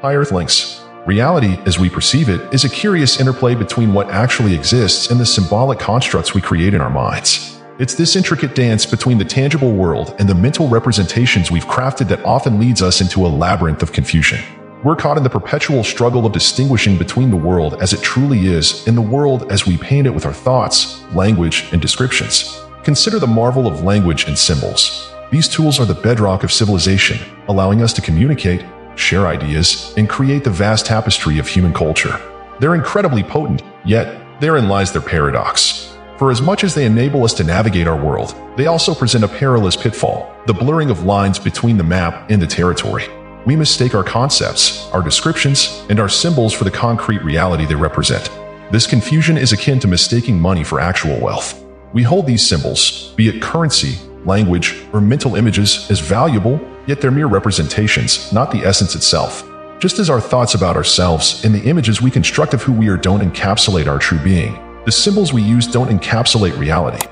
Hi Earthlings. Reality, as we perceive it, is a curious interplay between what actually exists and the symbolic constructs we create in our minds. It's this intricate dance between the tangible world and the mental representations we've crafted that often leads us into a labyrinth of confusion. We're caught in the perpetual struggle of distinguishing between the world as it truly is and the world as we paint it with our thoughts, language, and descriptions. Consider the marvel of language and symbols. These tools are the bedrock of civilization, allowing us to communicate, share ideas, and create the vast tapestry of human culture. They're incredibly potent, yet therein lies their paradox. For as much as they enable us to navigate our world, they also present a perilous pitfall, the blurring of lines between the map and the territory. We mistake our concepts, our descriptions, and our symbols for the concrete reality they represent. This confusion is akin to mistaking money for actual wealth. We hold these symbols, be it currency, language, or mental images, as valuable, yet they're mere representations, not the essence itself. Just as our thoughts about ourselves and the images we construct of who we are don't encapsulate our true being, the symbols we use don't encapsulate reality.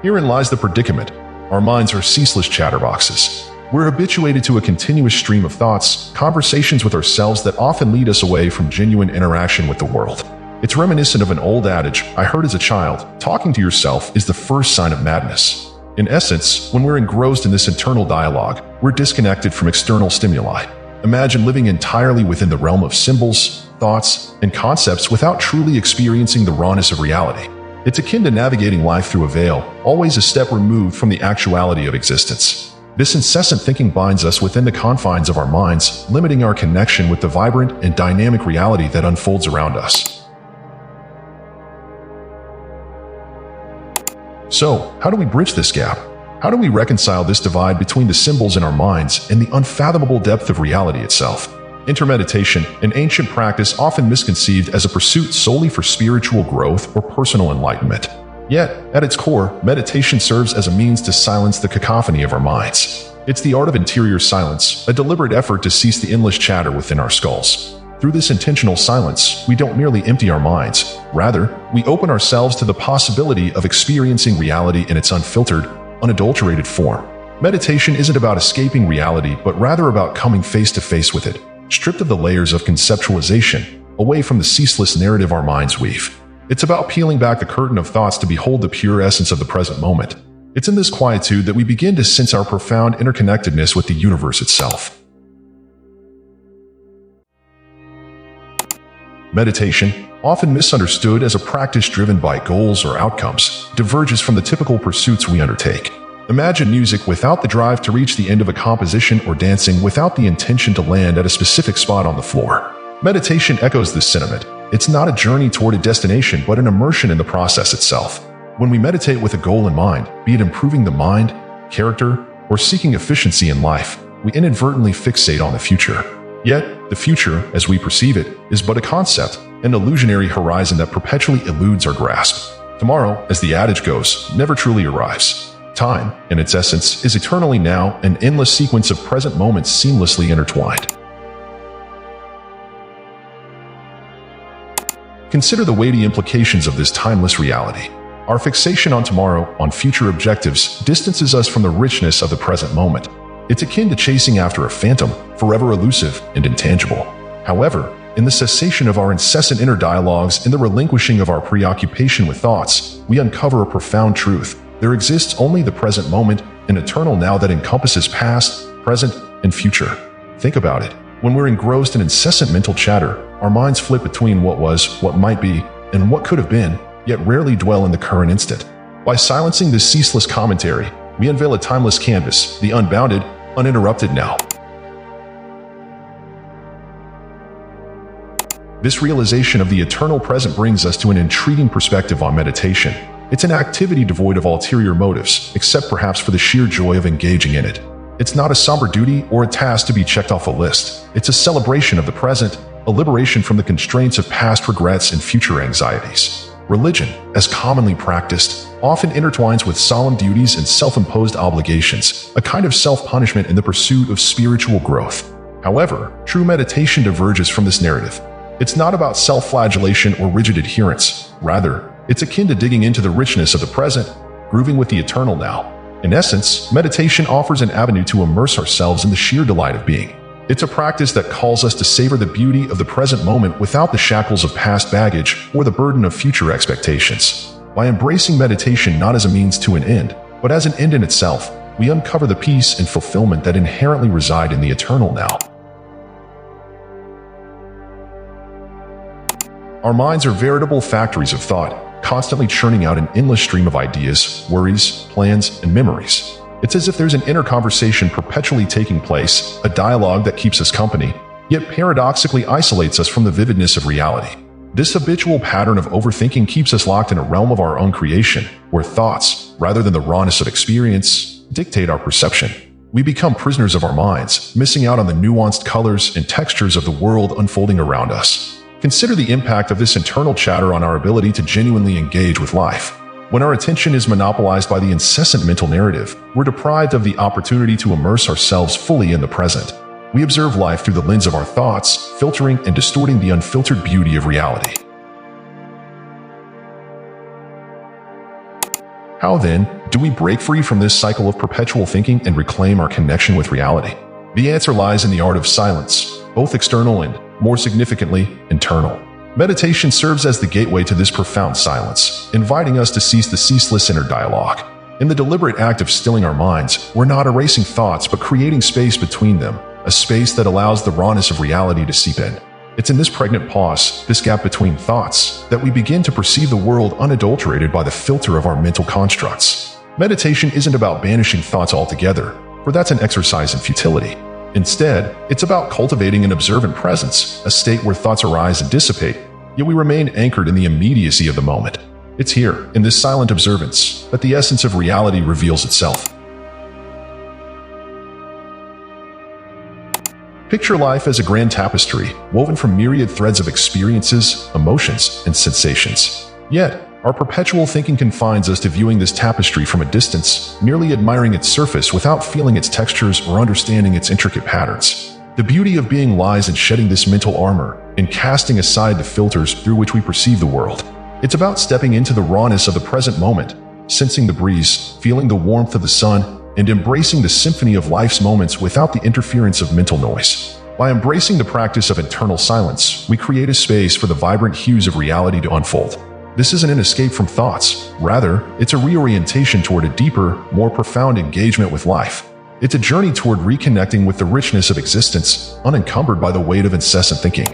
Herein lies the predicament. Our minds are ceaseless chatterboxes. We're habituated to a continuous stream of thoughts, conversations with ourselves that often lead us away from genuine interaction with the world. It's reminiscent of an old adage I heard as a child: talking to yourself is the first sign of madness. In essence, when we're engrossed in this internal dialogue, we're disconnected from external stimuli. Imagine living entirely within the realm of symbols, thoughts, and concepts without truly experiencing the rawness of reality. It's akin to navigating life through a veil, always a step removed from the actuality of existence. This incessant thinking binds us within the confines of our minds, limiting our connection with the vibrant and dynamic reality that unfolds around us. So, how do we bridge this gap? How do we reconcile this divide between the symbols in our minds and the unfathomable depth of reality itself? Enter meditation, an ancient practice often misconceived as a pursuit solely for spiritual growth or personal enlightenment. Yet, at its core, meditation serves as a means to silence the cacophony of our minds. It's the art of interior silence, a deliberate effort to cease the endless chatter within our skulls. Through this intentional silence, we don't merely empty our minds. Rather, we open ourselves to the possibility of experiencing reality in its unfiltered, unadulterated form. Meditation isn't about escaping reality, but rather about coming face to face with it, stripped of the layers of conceptualization, away from the ceaseless narrative our minds weave. It's about peeling back the curtain of thoughts to behold the pure essence of the present moment. It's in this quietude that we begin to sense our profound interconnectedness with the universe itself. Meditation, often misunderstood as a practice driven by goals or outcomes, diverges from the typical pursuits we undertake. Imagine music without the drive to reach the end of a composition, or dancing without the intention to land at a specific spot on the floor. Meditation echoes this sentiment. It's not a journey toward a destination, but an immersion in the process itself. When we meditate with a goal in mind, be it improving the mind, character, or seeking efficiency in life, we inadvertently fixate on the future. Yet, the future, as we perceive it, is but a concept, an illusionary horizon that perpetually eludes our grasp. Tomorrow, as the adage goes, never truly arrives. Time, in its essence, is eternally now, an endless sequence of present moments seamlessly intertwined. Consider the weighty implications of this timeless reality. Our fixation on tomorrow, on future objectives, distances us from the richness of the present moment. It's akin to chasing after a phantom, forever elusive and intangible. However, in the cessation of our incessant inner dialogues and the relinquishing of our preoccupation with thoughts, we uncover a profound truth. There exists only the present moment, an eternal now that encompasses past, present, and future. Think about it. When we're engrossed in incessant mental chatter, our minds flit between what was, what might be, and what could have been, yet rarely dwell in the current instant. By silencing this ceaseless commentary, we unveil a timeless canvas, the unbounded, uninterrupted now. This realization of the eternal present brings us to an intriguing perspective on meditation. It's an activity devoid of ulterior motives, except perhaps for the sheer joy of engaging in it. It's not a somber duty or a task to be checked off a list. It's a celebration of the present, a liberation from the constraints of past regrets and future anxieties. Religion, as commonly practiced, often intertwines with solemn duties and self-imposed obligations, a kind of self-punishment in the pursuit of spiritual growth. However, true meditation diverges from this narrative. It's not about self-flagellation or rigid adherence. Rather, it's akin to digging into the richness of the present, grooving with the eternal now. In essence, meditation offers an avenue to immerse ourselves in the sheer delight of being. It's a practice that calls us to savor the beauty of the present moment without the shackles of past baggage or the burden of future expectations. By embracing meditation not as a means to an end, but as an end in itself, we uncover the peace and fulfillment that inherently reside in the eternal now. Our minds are veritable factories of thought, constantly churning out an endless stream of ideas, worries, plans, and memories. It's as if there's an inner conversation perpetually taking place, a dialogue that keeps us company, yet paradoxically isolates us from the vividness of reality. This habitual pattern of overthinking keeps us locked in a realm of our own creation, where thoughts, rather than the rawness of experience, dictate our perception. We become prisoners of our minds, missing out on the nuanced colors and textures of the world unfolding around us. Consider the impact of this internal chatter on our ability to genuinely engage with life. When our attention is monopolized by the incessant mental narrative, we're deprived of the opportunity to immerse ourselves fully in the present. We observe life through the lens of our thoughts, filtering and distorting the unfiltered beauty of reality. How then do we break free from this cycle of perpetual thinking and reclaim our connection with reality? The answer lies in the art of silence, both external and, more significantly, internal. Meditation serves as the gateway to this profound silence, inviting us to cease the ceaseless inner dialogue. In the deliberate act of stilling our minds, we're not erasing thoughts but creating space between them, a space that allows the rawness of reality to seep in. It's in this pregnant pause, this gap between thoughts, that we begin to perceive the world unadulterated by the filter of our mental constructs. Meditation isn't about banishing thoughts altogether, for that's an exercise in futility. Instead, it's about cultivating an observant presence, a state where thoughts arise and dissipate, yet we remain anchored in the immediacy of the moment. It's here, in this silent observance, that the essence of reality reveals itself. Picture life as a grand tapestry, woven from myriad threads of experiences, emotions, and sensations. Yet, our perpetual thinking confines us to viewing this tapestry from a distance, merely admiring its surface without feeling its textures or understanding its intricate patterns. The beauty of being lies in shedding this mental armor and casting aside the filters through which we perceive the world. It's about stepping into the rawness of the present moment, sensing the breeze, feeling the warmth of the sun, and embracing the symphony of life's moments without the interference of mental noise. By embracing the practice of internal silence, we create a space for the vibrant hues of reality to unfold. This isn't an escape from thoughts. Rather, it's a reorientation toward a deeper, more profound engagement with life. It's a journey toward reconnecting with the richness of existence, unencumbered by the weight of incessant thinking.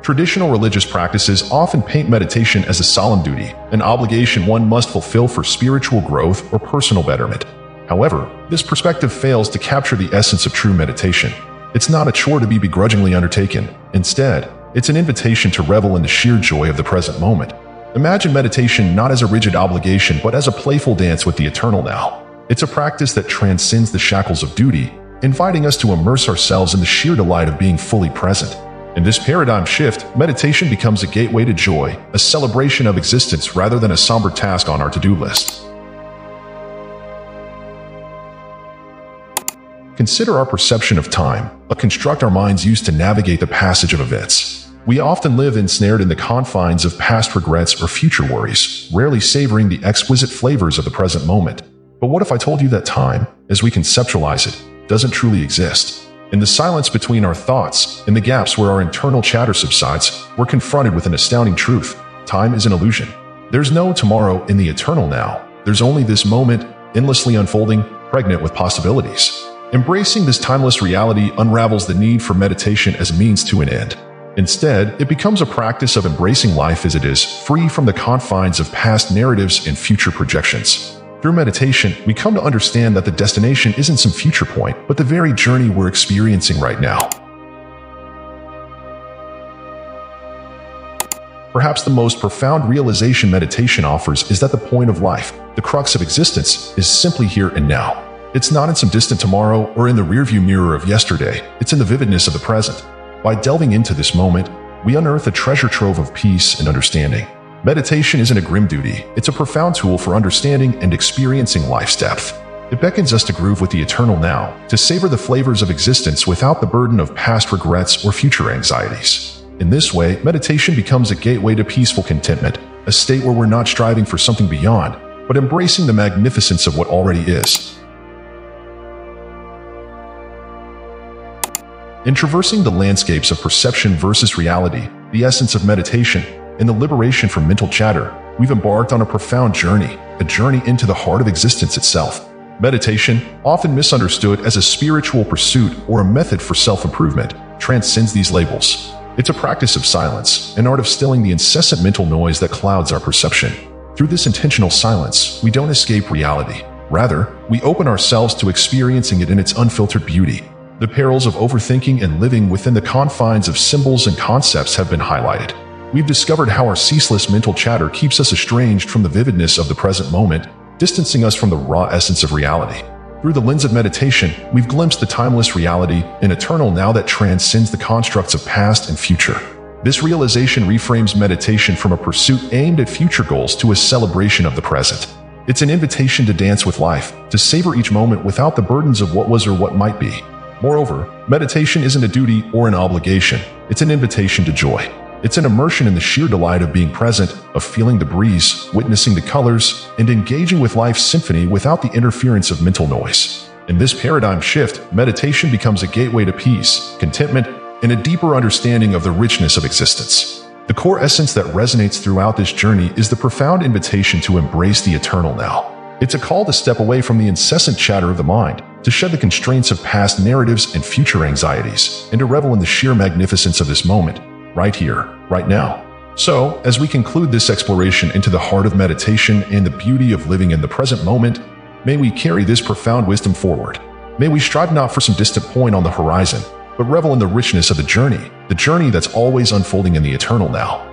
Traditional religious practices often paint meditation as a solemn duty, an obligation one must fulfill for spiritual growth or personal betterment. However, this perspective fails to capture the essence of true meditation. It's not a chore to be begrudgingly undertaken. Instead, it's an invitation to revel in the sheer joy of the present moment. Imagine meditation not as a rigid obligation, but as a playful dance with the eternal now. It's a practice that transcends the shackles of duty, inviting us to immerse ourselves in the sheer delight of being fully present. In this paradigm shift, meditation becomes a gateway to joy, a celebration of existence rather than a somber task on our to-do list. Consider our perception of time, a construct our minds use to navigate the passage of events. We often live ensnared in the confines of past regrets or future worries, rarely savoring the exquisite flavors of the present moment. But what if I told you that time, as we conceptualize it, doesn't truly exist? In the silence between our thoughts, in the gaps where our internal chatter subsides, we're confronted with an astounding truth. Time is an illusion. There's no tomorrow in the eternal now. There's only this moment, endlessly unfolding, pregnant with possibilities. Embracing this timeless reality unravels the need for meditation as a means to an end. Instead, it becomes a practice of embracing life as it is, free from the confines of past narratives and future projections. Through meditation, we come to understand that the destination isn't some future point, but the very journey we're experiencing right now. Perhaps the most profound realization meditation offers is that the point of life, the crux of existence, is simply here and now. It's not in some distant tomorrow or in the rearview mirror of yesterday. It's in the vividness of the present. By delving into this moment, we unearth a treasure trove of peace and understanding. Meditation isn't a grim duty. It's a profound tool for understanding and experiencing life's depth. It beckons us to groove with the eternal now, to savor the flavors of existence without the burden of past regrets or future anxieties. In this way, meditation becomes a gateway to peaceful contentment, a state where we're not striving for something beyond, but embracing the magnificence of what already is. In traversing the landscapes of perception versus reality, the essence of meditation, and the liberation from mental chatter, we've embarked on a profound journey, a journey into the heart of existence itself. Meditation, often misunderstood as a spiritual pursuit or a method for self-improvement, transcends these labels. It's a practice of silence, an art of stilling the incessant mental noise that clouds our perception. Through this intentional silence, we don't escape reality. Rather, we open ourselves to experiencing it in its unfiltered beauty. The perils of overthinking and living within the confines of symbols and concepts have been highlighted. We've discovered how our ceaseless mental chatter keeps us estranged from the vividness of the present moment, distancing us from the raw essence of reality. Through the lens of meditation, we've glimpsed the timeless reality, an eternal now that transcends the constructs of past and future. This realization reframes meditation from a pursuit aimed at future goals to a celebration of the present. It's an invitation to dance with life, to savor each moment without the burdens of what was or what might be. Moreover, meditation isn't a duty or an obligation, it's an invitation to joy. It's an immersion in the sheer delight of being present, of feeling the breeze, witnessing the colors, and engaging with life's symphony without the interference of mental noise. In this paradigm shift, meditation becomes a gateway to peace, contentment, and a deeper understanding of the richness of existence. The core essence that resonates throughout this journey is the profound invitation to embrace the eternal now. It's a call to step away from the incessant chatter of the mind, to shed the constraints of past narratives and future anxieties, and to revel in the sheer magnificence of this moment, right here, right now. So, as we conclude this exploration into the heart of meditation and the beauty of living in the present moment, may we carry this profound wisdom forward. May we strive not for some distant point on the horizon, but revel in the richness of the journey that's always unfolding in the eternal now.